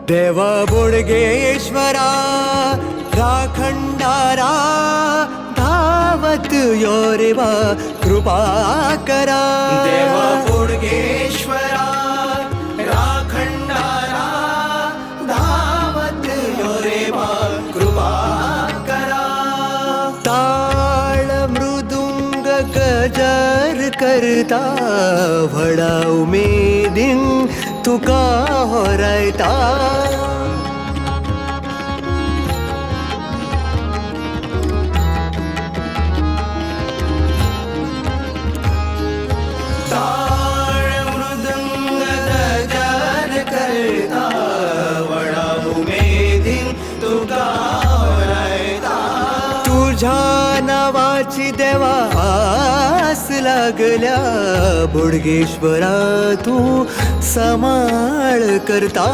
देवा बोडगेश्वरा राखंडारा धावत यो रेवा कृपा करा। देवा बोडगेश्वरा राखंडारा धावत यो रेवा कृपा करा। ताळ मृदुंग गजर करता वडा उमेदीन तुका होरायता। ताळ मृदंग गजर करता वडा उमेदीन तुका होरायता। तुझ्या नावाची देवा आस लागल्या बोडगेश्वरा तू समाळ करता।